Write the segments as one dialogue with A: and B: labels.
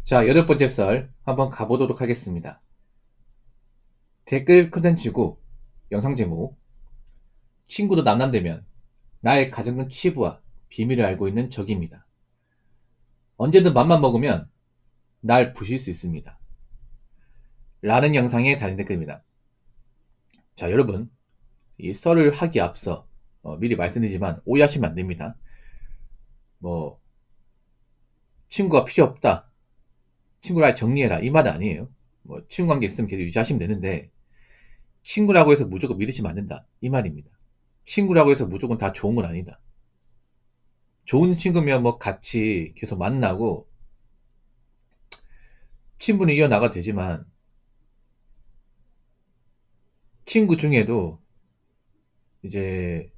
A: 자, 8번째 썰 한번 가보도록 하겠습니다. 댓글 컨텐츠고 영상 제목 친구도 남남되면 나의 가장 큰 치부와 비밀을 알고 있는 적입니다. 언제든 맘만 먹으면 날 부실 수 있습니다. 라는 영상에 달린 댓글입니다. 자, 여러분, 이 썰을 하기 앞서 미리 말씀드리지만 오해하시면 안 됩니다. 뭐 친구가 필요 없다, 친구를 아예 정리해라, 이 말은 아니에요. 뭐 친구 관계 있으면 계속 유지하시면 되는데, 친구라고 해서 무조건 믿으시면 안 된다, 이 말입니다. 친구라고 해서 무조건 다 좋은 건 아니다. 좋은 친구면 뭐 같이 계속 만나고 친분을 이어나가도 되지만, 친구 중에도 이제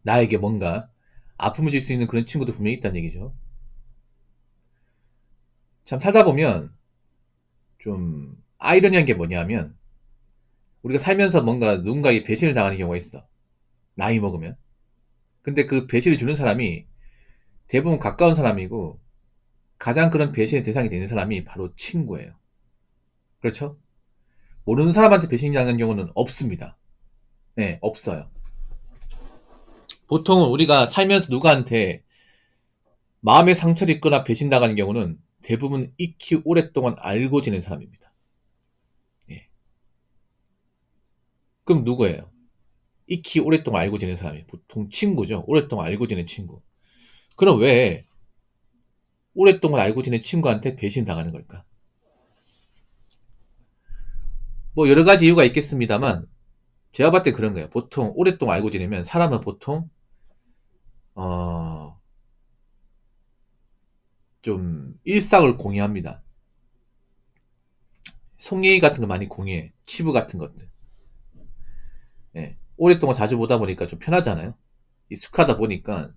A: 나에게 뭔가 아픔을 줄 수 있는 그런 친구도 분명히 있다는 얘기죠. 참 살다 보면 좀 아이러니한 게 뭐냐면, 우리가 살면서 뭔가 누군가에게 배신을 당하는 경우가 있어. 나이 먹으면. 근데 그 배신을 주는 사람이 대부분 가까운 사람이고, 가장 그런 배신의 대상이 되는 사람이 바로 친구예요. 그렇죠? 모르는 사람한테 배신당하는 경우는 없습니다. 네, 없어요. 보통은 우리가 살면서 누구한테 마음의 상처를 입거나 배신당하는 경우는 대부분 익히 오랫동안 알고 지낸 사람입니다. 예. 그럼 누구예요? 익히 오랫동안 알고 지낸 사람이 보통 친구죠. 오랫동안 알고 지낸 친구. 그럼 왜 오랫동안 알고 지낸 친구한테 배신당하는 걸까? 뭐 여러 가지 이유가 있겠습니다만, 제가 봤을 때 그런 거예요. 보통 오랫동안 알고 지내면 사람은 보통 어, 좀 일상을 공유합니다. 속얘기 같은 거 많이 공유해. 치부 같은 것들. 예. 오랫동안 자주 보다 보니까 좀 편하잖아요. 익숙하다 보니까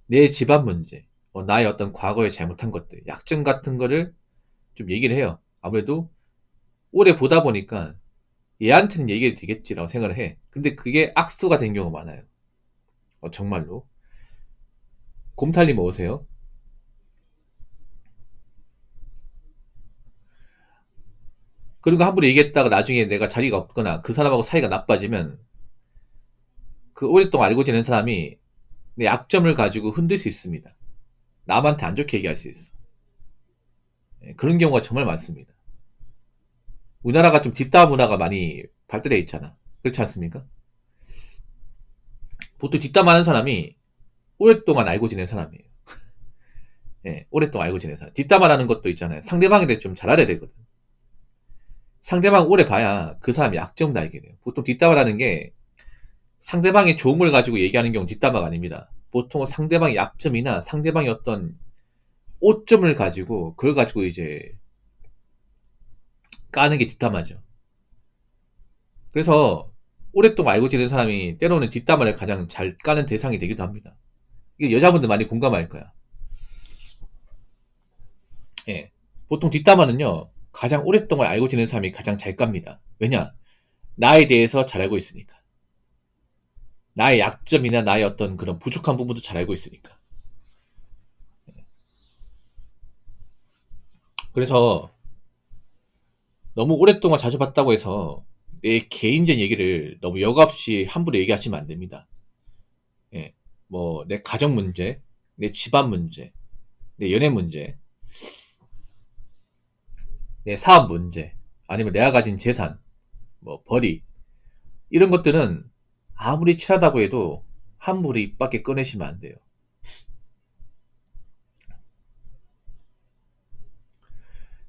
A: 내 집안 문제, 나의 어떤 과거에 잘못한 것들, 약점 같은 거를 좀 얘기를 해요. 아무래도 오래 보다 보니까 얘한테는 얘기해도 되겠지라고 생각을 해. 근데 그게 악수가 된 경우가 많아요. 정말로. 곰탈님 오세요. 그리고 함부로 얘기했다가 나중에 내가 자리가 없거나 그 사람하고 사이가 나빠지면, 그 오랫동안 알고 지낸 사람이 내 약점을 가지고 흔들 수 있습니다. 남한테 안 좋게 얘기할 수 있어. 예, 그런 경우가 정말 많습니다. 우리나라가 좀 뒷담 문화가 많이 발달되어 있잖아. 그렇지 않습니까? 보통 뒷담하는 사람이 오랫동안 알고 지낸 사람이에요. 예, 오랫동안 알고 지낸 사람. 뒷담화라는 것도 있잖아요. 상대방에 대해 좀 잘 알아야 되거든. 상대방 오래 봐야 그 사람의 약점도 알게 돼요. 보통 뒷담화라는 게 상대방의 좋은 걸 가지고 얘기하는 경우는 뒷담화가 아닙니다. 보통은 상대방의 약점이나 상대방의 어떤 오점을 가지고 그걸 가지고 이제 까는 게 뒷담화죠. 그래서 오랫동안 알고 지낸 사람이 때로는 뒷담화를 가장 잘 까는 대상이 되기도 합니다. 이게 여자분들 많이 공감할 거야. 예. 보통 뒷담화는요, 가장 오랫동안 알고 지낸 사람이 가장 잘 깝니다. 왜냐? 나에 대해서 잘 알고 있으니까. 나의 약점이나 나의 어떤 그런 부족한 부분도 잘 알고 있으니까. 그래서 너무 오랫동안 자주 봤다고 해서 내 개인적인 얘기를 너무 여과없이 함부로 얘기하시면 안 됩니다. 예. 뭐, 내 가정 문제, 내 집안 문제, 내 연애 문제, 내 사업 문제, 아니면 내가 가진 재산, 뭐, 벌이, 이런 것들은 아무리 친하다고 해도 함부로 입 밖에 꺼내시면 안 돼요.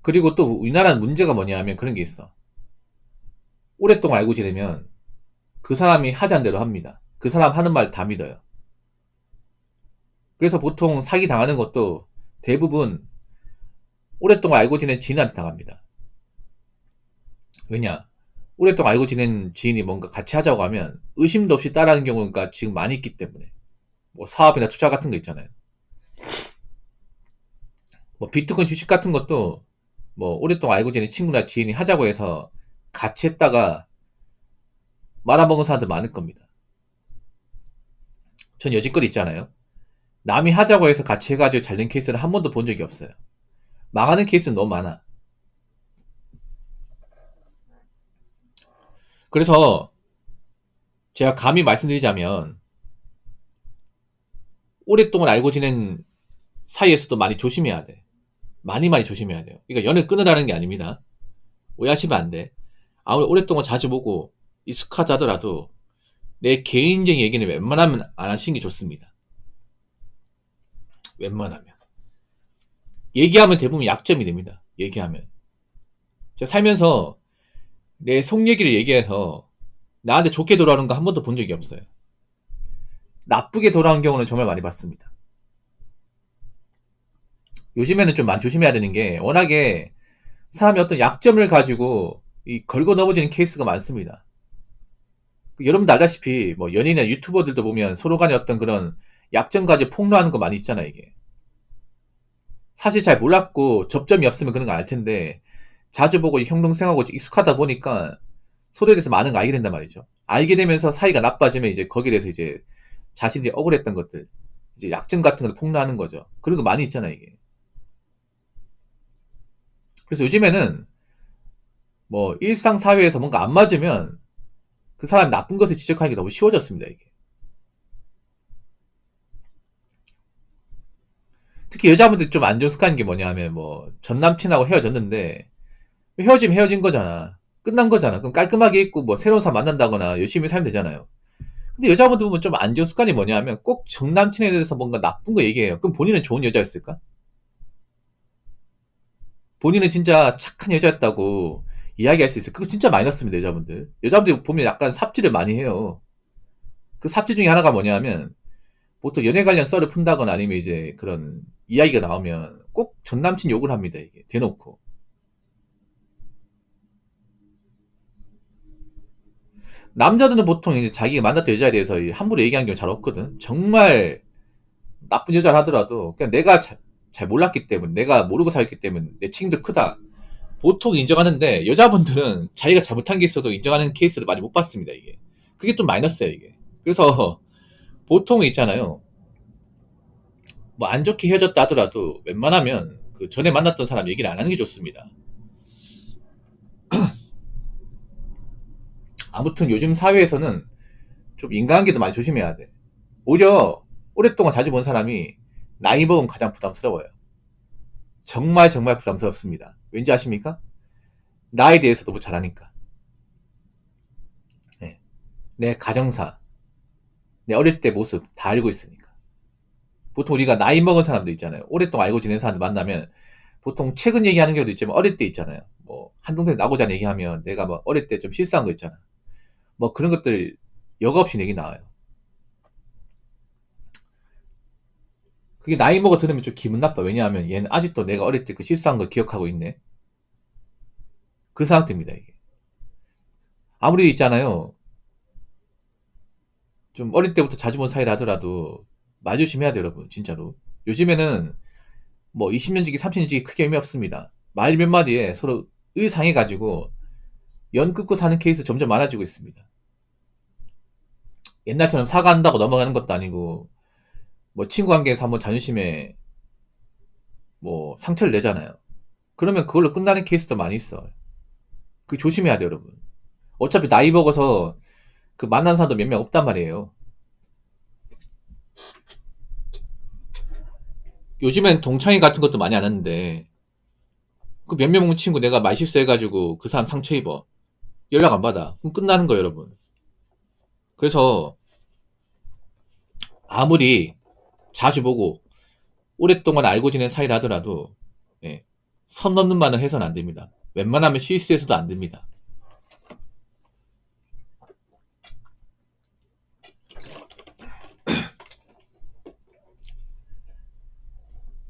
A: 그리고 또 우리나라는 문제가 뭐냐 하면 그런 게 있어. 오랫동안 알고 지내면 그 사람이 하자는 대로 합니다. 그 사람 하는 말 다 믿어요. 그래서 보통 사기 당하는 것도 대부분 오랫동안 알고 지낸 지인한테 당합니다. 왜냐? 오랫동안 알고 지낸 지인이 뭔가 같이 하자고 하면 의심도 없이 따라하는 경우가 지금 많이 있기 때문에, 뭐 사업이나 투자 같은 거 있잖아요. 뭐 비트코인 주식 같은 것도 뭐 오랫동안 알고 지낸 친구나 지인이 하자고 해서 같이 했다가 말아먹은 사람들 많을 겁니다. 전 여지껏 있잖아요. 남이 하자고 해서 같이 해가지고 잘된 케이스를 한 번도 본 적이 없어요. 망하는 케이스는 너무 많아. 그래서 제가 감히 말씀드리자면 오랫동안 알고 지낸 사이에서도 많이 조심해야 돼. 많이 조심해야 돼요. 그러니까 연을 끊으라는 게 아닙니다. 오해하시면 안 돼. 아무리 오랫동안 자주 보고 익숙하다 하더라도 내 개인적인 얘기는 웬만하면 안 하시는 게 좋습니다. 웬만하면. 얘기하면 대부분 약점이 됩니다. 얘기하면. 제가 살면서 내 속 얘기를 얘기해서 나한테 좋게 돌아오는 거 한 번도 본 적이 없어요. 나쁘게 돌아온 경우는 정말 많이 봤습니다. 요즘에는 좀 많이 조심해야 되는 게 워낙에 사람이 어떤 약점을 가지고 걸고 넘어지는 케이스가 많습니다. 여러분도 알다시피 뭐 연예인이나 유튜버들도 보면 서로 간에 어떤 그런 약점 가지고 폭로하는 거 많이 있잖아 이게. 사실 잘 몰랐고 접점이 없으면 그런 거 알 텐데 자주 보고 형 동생하고 익숙하다 보니까 서로에 대해서 많은 거 알게 된단 말이죠. 알게 되면서 사이가 나빠지면 이제 거기에 대해서 이제 자신들이 억울했던 것들, 이제 약점 같은 걸 폭로하는 거죠. 그런 거 많이 있잖아 이게. 그래서 요즘에는 뭐 일상 사회에서 뭔가 안 맞으면 그 사람 나쁜 것을 지적하는 게 너무 쉬워졌습니다 이게. 특히 여자분들 좀 안 좋은 습관인 게 뭐냐 하면 뭐 전 남친하고 헤어졌는데 헤어지면 헤어진 거잖아. 끝난 거잖아. 그럼 깔끔하게 있고 뭐 새로운 사람 만난다거나 열심히 살면 되잖아요. 근데 여자분들 보면 좀 안 좋은 습관이 뭐냐 하면 꼭 전 남친에 대해서 뭔가 나쁜 거 얘기해요. 그럼 본인은 좋은 여자였을까? 본인은 진짜 착한 여자였다고 이야기할 수 있어요. 그거 진짜 마이너스입니다, 여자분들. 여자분들 보면 약간 삽질을 많이 해요. 그 삽질 중에 하나가 뭐냐 하면 보통 연애 관련 썰을 푼다거나 아니면 이제 그런 이야기가 나오면 꼭 전 남친 욕을 합니다, 이게. 대놓고. 남자들은 보통 이제 자기가 만났던 여자에 대해서 함부로 얘기하는 경우 잘 없거든. 정말 나쁜 여자를 하더라도 그냥 내가 잘 몰랐기 때문에 내가 모르고 살기 때문에 내 책임도 크다. 보통 인정하는데 여자분들은 자기가 잘못한 게 있어도 인정하는 케이스를 많이 못 봤습니다, 이게. 그게 좀 마이너스야, 이게. 그래서 보통 있잖아요. 뭐 안 좋게 헤어졌다 하더라도 웬만하면 그 전에 만났던 사람 얘기를 안 하는 게 좋습니다. 아무튼 요즘 사회에서는 좀 인간관계도 많이 조심해야 돼. 오히려 오랫동안 자주 본 사람이 나이 먹으면 가장 부담스러워요. 정말 부담스럽습니다. 왠지 아십니까? 나에 대해서도 뭐 잘하니까. 네. 내 가정사, 내 어릴 때 모습 다 알고 있으니까. 보통 우리가 나이 먹은 사람도 있잖아요. 오랫동안 알고 지낸 사람들 만나면 보통 최근 얘기하는 경우도 있지만 어릴 때 있잖아요. 뭐 한동생 나고자 얘기하면 내가 뭐 어릴 때 좀 실수한 거 있잖아. 뭐 그런 것들 여과 없이 얘기 나와요. 그게 나이 먹어 들으면 좀 기분 나빠. 왜냐하면 얘는 아직도 내가 어릴 때 그 실수한 걸 기억하고 있네. 그 생각됩니다, 이게. 아무리 있잖아요. 좀 어릴 때부터 자주 본 사이라 하더라도 말조심해야 돼요, 여러분. 진짜로. 요즘에는 뭐 20년지기, 30년지기 크게 의미 없습니다. 말 몇 마디에 서로 의상해가지고 연 끊고 사는 케이스 점점 많아지고 있습니다. 옛날처럼 사과한다고 넘어가는 것도 아니고 뭐 친구 관계에서 한번 자존심에 뭐 상처를 내잖아요. 그러면 그걸로 끝나는 케이스도 많이 있어. 그 조심해야 돼요, 여러분. 어차피 나이 먹어서 그 만난 사람도 몇 명 없단 말이에요. 요즘엔 동창회 같은 것도 많이 안 하는데 그 몇 명 친구 내가 말 실수해가지고 그 사람 상처 입어. 연락 안 받아. 그럼 끝나는 거예요, 여러분. 그래서 아무리 자주 보고 오랫동안 알고 지낸 사이라 하더라도 예, 선 넘는 말은 해서는 안 됩니다. 웬만하면 실수해서도 안 됩니다.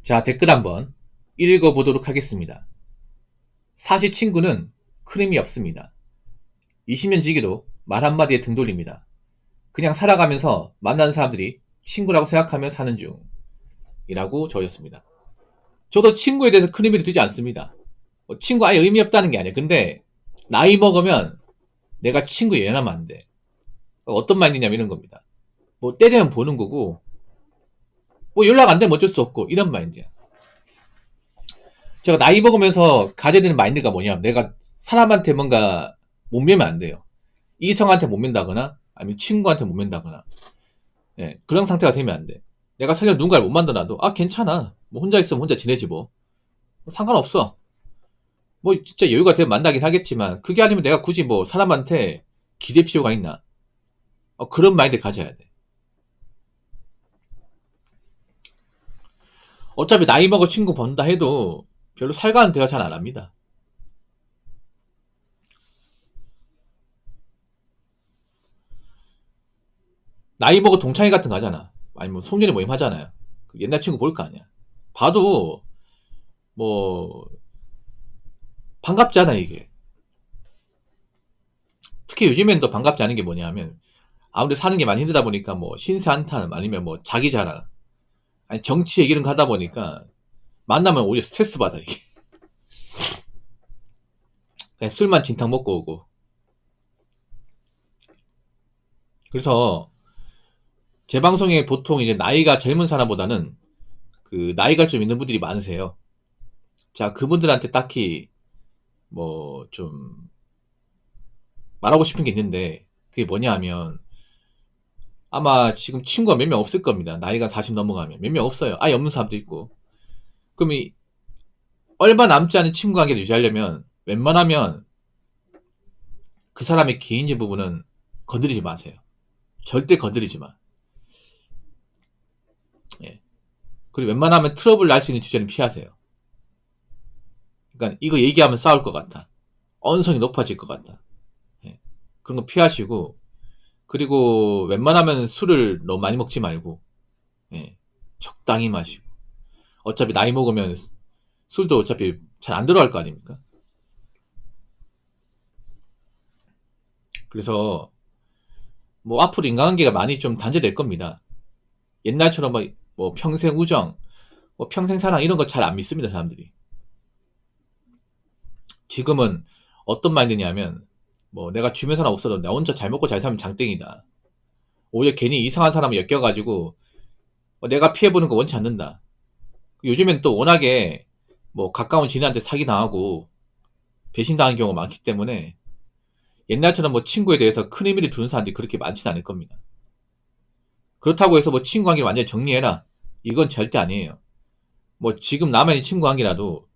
A: 자, 댓글 한번 읽어보도록 하겠습니다. 사실 친구는 큰 의미 없습니다. 20년 지기도 말 한마디에 등 돌립니다. 그냥 살아가면서 만나는 사람들이 친구라고 생각하며 사는 중이라고 적었습니다. 저도 친구에 대해서 큰 의미를 두지 않습니다. 친구 아예 의미 없다는 게 아니에요. 근데 나이 먹으면 내가 친구 연하면 안 돼. 어떤 마인드냐면 이런 겁니다. 뭐 때되면 보는 거고 뭐 연락 안 되면 어쩔 수 없고 이런 마인드야. 제가 나이 먹으면서 가져야 되는 마인드가 뭐냐면, 내가 사람한테 뭔가 못 매면 안 돼요. 이성한테 못 맨다거나, 아니면 친구한테 못 맨다거나, 예, 그런 상태가 되면 안 돼. 내가 설령 누군가를 못 만나놔도, 아, 괜찮아. 뭐 혼자 있으면 혼자 지내지 뭐. 상관없어. 뭐 진짜 여유가 되면 만나긴 하겠지만, 그게 아니면 내가 굳이 뭐 사람한테 기댈 필요가 있나? 그런 마인드 가져야 돼. 어차피 나이 먹어 친구 본다 해도 별로 살가운 대화 잘 안 합니다. 나이 먹어 동창회 같은 거 하잖아. 아니면 송년회 모임 하잖아요. 옛날 친구 볼 거 아니야. 봐도 뭐 반갑잖아 이게. 특히 요즘엔 더 반갑지 않은 게 뭐냐면, 아무래도 사는 게 많이 힘들다 보니까 뭐 신세 한탄 아니면 뭐 자기 자랑, 아니 정치 얘기 이런 거 하다 보니까 만나면 오히려 스트레스 받아 이게. 그냥 술만 진탕 먹고 오고. 그래서 제 방송에 보통 이제 나이가 젊은 사람보다는 그 나이가 좀 있는 분들이 많으세요. 자, 그분들한테 딱히 뭐 좀 말하고 싶은 게 있는데, 그게 뭐냐 하면, 아마 지금 친구가 몇 명 없을 겁니다. 나이가 40 넘어가면 몇 명 없어요. 아예 없는 사람도 있고. 그럼 이 얼마 남지 않은 친구 관계를 유지하려면 웬만하면 그 사람의 개인적인 부분은 건드리지 마세요. 절대 건드리지 마. 예. 그리고 웬만하면 트러블 날 수 있는 주제는 피하세요. 그러니까 이거 얘기하면 싸울 것 같다, 언성이 높아질 것 같다, 예. 그런 거 피하시고, 그리고 웬만하면 술을 너무 많이 먹지 말고, 예. 적당히 마시고. 어차피 나이 먹으면 술도 어차피 잘 안 들어갈 거 아닙니까? 그래서 뭐 앞으로 인간관계가 많이 좀 단절될 겁니다. 옛날처럼 뭐 평생 우정, 뭐 평생 사랑 이런 거 잘 안 믿습니다, 사람들이. 지금은 어떤 마인드냐면, 뭐 내가 주변 사람 없어도 나 혼자 잘 먹고 잘 살면 장땡이다. 오히려 괜히 이상한 사람을 엮여가지고 내가 피해보는 거 원치 않는다. 요즘엔 또 워낙에 뭐 가까운 지인한테 사기당하고 배신당한 경우가 많기 때문에 옛날처럼 뭐 친구에 대해서 큰 의미를 두는 사람들이 그렇게 많지는 않을 겁니다. 그렇다고 해서 뭐 친구 관계를 완전히 정리해라, 이건 절대 아니에요. 뭐 지금 남아있는 친구 관계라도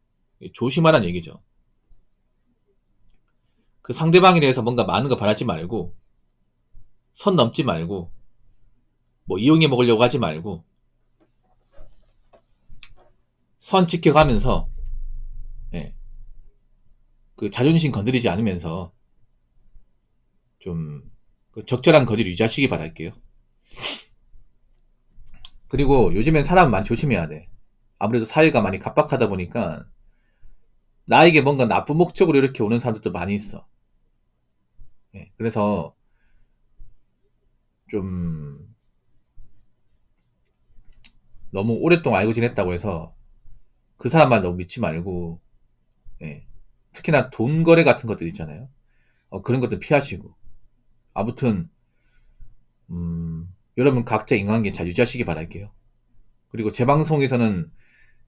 A: 조심하라는 얘기죠. 그 상대방에 대해서 뭔가 많은 거 바라지 말고, 선 넘지 말고, 뭐 이용해 먹으려고 하지 말고, 선 지켜가면서, 예, 그 자존심 건드리지 않으면서 좀 그 적절한 거리를 유지하시기 바랄게요. 그리고 요즘엔 사람 많이 조심해야 돼. 아무래도 사회가 많이 각박하다 보니까 나에게 뭔가 나쁜 목적으로 이렇게 오는 사람들도 많이 있어. 예, 그래서 좀 너무 오랫동안 알고 지냈다고 해서 그 사람만 너무 믿지 말고, 예, 특히나 돈 거래 같은 것들 있잖아요. 그런 것들 피하시고. 아무튼 여러분 각자 인간관계 잘 유지하시기 바랄게요. 그리고 제 방송에서는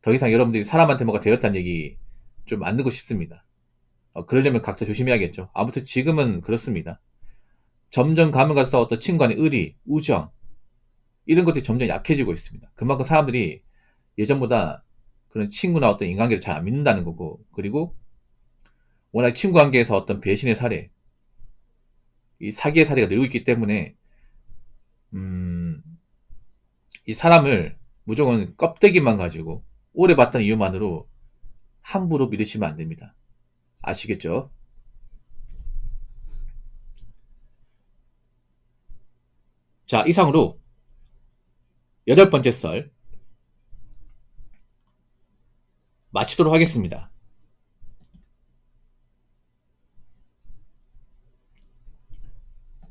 A: 더 이상 여러분들이 사람한테 뭐가 되었다는 얘기 좀 안 듣고 싶습니다. 그러려면 각자 조심해야겠죠. 아무튼 지금은 그렇습니다. 점점 가면 갈수록 어떤 친구 간의 의리, 우정 이런 것들이 점점 약해지고 있습니다. 그만큼 사람들이 예전보다 그런 친구나 어떤 인간관계를 잘 안 믿는다는 거고, 그리고 워낙 친구 관계에서 어떤 배신의 사례, 이 사기의 사례가 늘고 있기 때문에 이 사람을 무조건 껍데기만 가지고 오래 봤다는 이유만으로 함부로 믿으시면 안 됩니다. 아시겠죠? 자, 이상으로 8번째 썰 마치도록 하겠습니다.